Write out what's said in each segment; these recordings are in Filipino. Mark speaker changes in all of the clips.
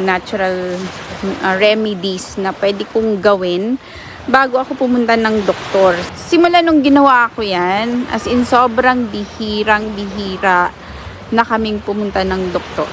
Speaker 1: natural remedies na pwede kong gawin bago ako pumunta ng doktor. Simula nung ginawa ko yan, as in sobrang bihirang-bihira na kaming pumunta ng doktor.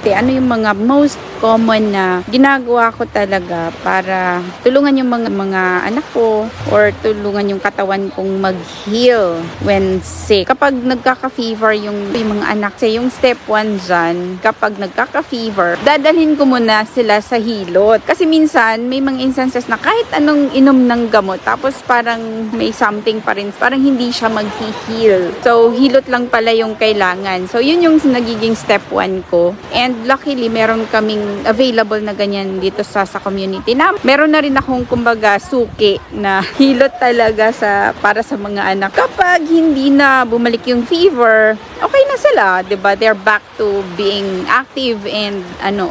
Speaker 1: Ano yung mga most common na ginagawa ko talaga para tulungan yung mga anak ko or tulungan yung katawan kong mag-heal when sick. Kapag nagkaka-fever yung mga anak, yung step 1 dyan, kapag nagkaka-fever, dadalhin ko muna sila sa hilot. Kasi minsan, may mga instances na kahit anong inom ng gamot, tapos parang may something pa rin, parang hindi siya mag-heal. So, hilot lang pala yung kailangan. So, yun yung nagiging step 1 ko. And luckily, meron kaming available na ganyan dito sa community na. Meron na rin akong kumbaga suki na hilot talaga para sa mga anak. Kapag hindi na bumalik yung fever, okay na sila, 'di ba? They're back to being active and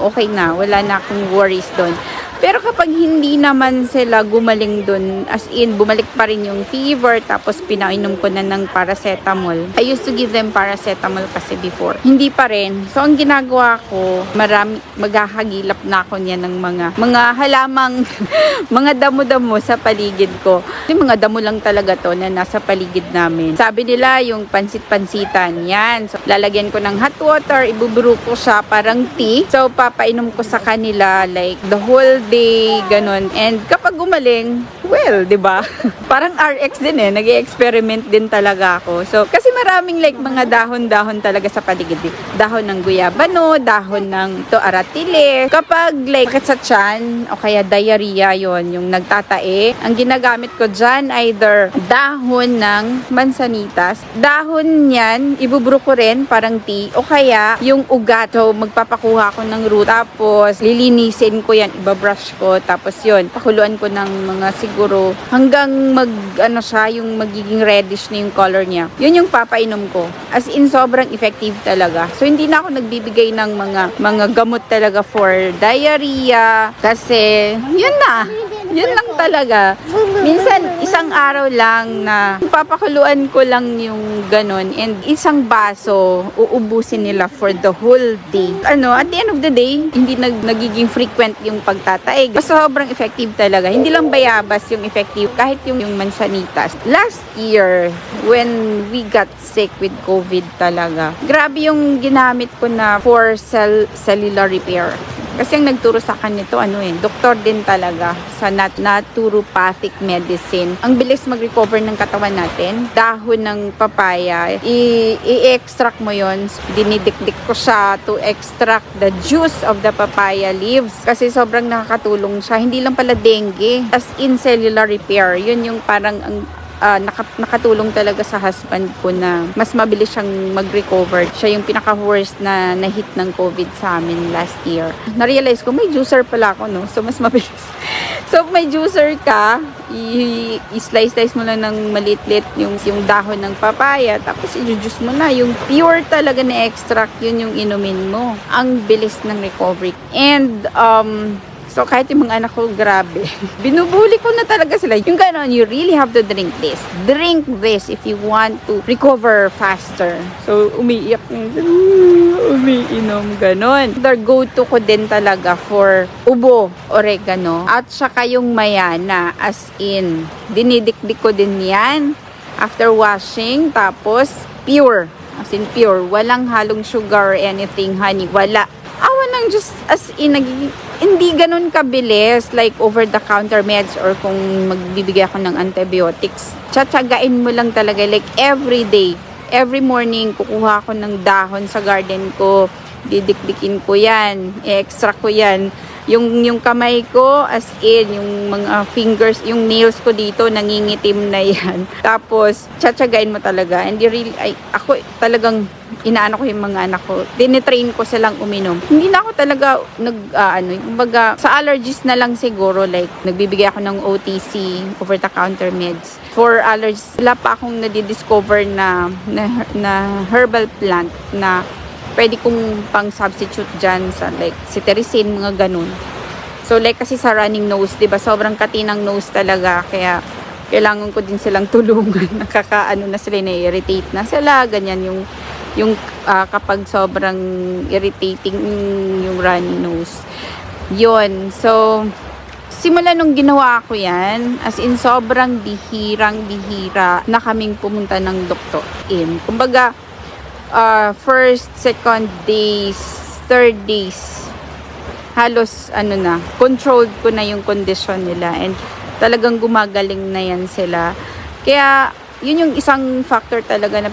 Speaker 1: okay na. Wala na akong worries doon. Pero kapag hindi naman sila gumaling dun, as in, bumalik pa rin yung fever, tapos pinainom ko na ng paracetamol. I used to give them paracetamol kasi before. Hindi pa rin. So, ang ginagawa ko, maghahagilap na ako niya ng mga halamang, mga damo-damo sa paligid ko. Yung mga damo lang talaga to na nasa paligid namin. Sabi nila, yung pansit-pansitan, yan. So, lalagyan ko ng hot water, ibuburu ko siya parang tea. So, papainom ko sa kanila like the whole day, ganun. And kapag gumaling, well, 'di ba? Parang RX din nag-experiment din talaga ako. So, kasi maraming like mga dahon-dahon talaga sa paligid. Dahon ng guyabano, dahon ng aratile. Kapag like sakit sa tiyan o kaya diarrhea, yon yung nagtatae, ang ginagamit ko dyan either dahon ng mansanitas, dahon niyan, ibuburo ko rin parang tea, o kaya yung ugat. So, magpapakuha ko ng root, tapos lilinisin ko yan, ibabrush ko, tapos yun, pakuluan ko ng mga siguro hanggang yung magiging reddish na yung color niya. Yun yung papainom ko. As in, sobrang effective talaga. So, hindi na ako nagbibigay ng mga gamot talaga for diarrhea kasi yun na. Yun lang talaga. Minsan, isang araw lang na papakuluan ko lang yung ganun and isang baso, uubusin nila for the whole day. At the end of the day, hindi nagiging frequent yung pagtataig. Basta sobrang effective talaga. Hindi lang bayabas yung effective, kahit yung mansanitas. Last year, when we got sick with COVID talaga, grabe yung ginamit ko na for cellular repair. Kasi ang nagturo sa akin nito, doktor din talaga sa naturopathic medicine. Ang bilis mag-recover ng katawan natin. Dahon ng papaya, i-extract mo yon. Dinidikdik ko siya to extract the juice of the papaya leaves. Kasi sobrang nakakatulong siya. Hindi lang pala dengue. As in cellular repair. Yun yung parang nakatulong talaga sa husband ko na mas mabilis siyang mag-recover. Siya yung pinaka-worst na hit ng COVID sa amin last year. Na-realize ko, may juicer pala ako, no? So, mas mabilis. So, may juicer ka, i-slice mo lang ng maliit-lit yung dahon ng papaya, tapos i-juice mo na. Yung pure talaga na extract, yun yung inumin mo. Ang bilis ng recovery. And, so, kahit yung mga anak ko, grabe. Binubuli ko na talaga sila. Yung gano'n, you really have to drink this. Drink this if you want to recover faster. So, umiiyak. Umiinom, gano'n. Their go-to ko din talaga for ubo, oregano, at saka yung mayana, as in, dinidikdik ko din yan after washing, tapos pure. As in pure. Walang halong sugar or anything, honey. Wala. Awan ng Diyos, as in, hindi ganun kabilis like over-the-counter meds or kung magbibigay ako ng antibiotics. Tsatsagain mo lang talaga like every day. Every morning, kukuha ko ng dahon sa garden ko. Didikdikin ko yan. I-extract ko yan. Yung kamay ko, as in, yung mga fingers, yung nails ko dito, nangingitim na yan. Tapos, tsatsagain mo talaga. And ako talagang inaano ko yung mga anak ko. Dinitrain ko silang uminom. Hindi na ako talaga kumbaga, sa allergies na lang siguro, like, nagbibigay ako ng OTC, over-the-counter meds. For allergies, wala pa akong nadidiscover na herbal plant na pwede kong pang-substitute dyan sa like cetirizine, mga ganun. So like kasi sa running nose, diba, sobrang katinang nose talaga. Kaya kailangan ko din silang tulungan. Na sila, na-irritate na sila. Ganyan yung yung kapag sobrang irritating yung runny nose. Yun. So, simula nung ginawa ko yan, as in sobrang bihira na kaming pumunta ng doktor. Kumbaga, first, second days, third days, halos controlled ko na yung condition nila and talagang gumagaling na yan sila. Kaya, yun yung isang factor talaga na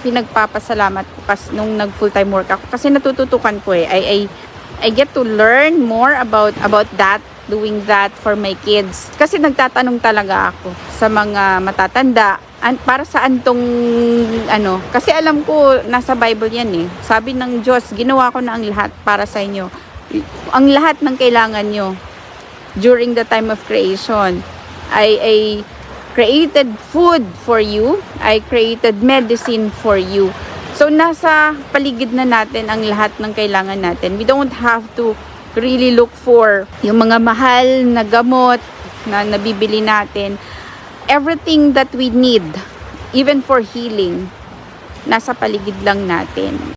Speaker 1: pinagpapasalamat ko nung nag full-time work ako. Kasi natututukan ko I get to learn more about that, doing that for my kids. Kasi nagtatanong talaga ako sa mga matatanda, para saan tong kasi alam ko nasa Bible yan Sabi ng Diyos, ginawa ko na ang lahat para sa inyo. Ang lahat ng kailangan nyo during the time of creation. I created food for you. I created medicine for you. So, nasa paligid na natin ang lahat ng kailangan natin. We don't have to really look for yung mga mahal na gamot na nabibili natin. Everything that we need, even for healing, nasa paligid lang natin.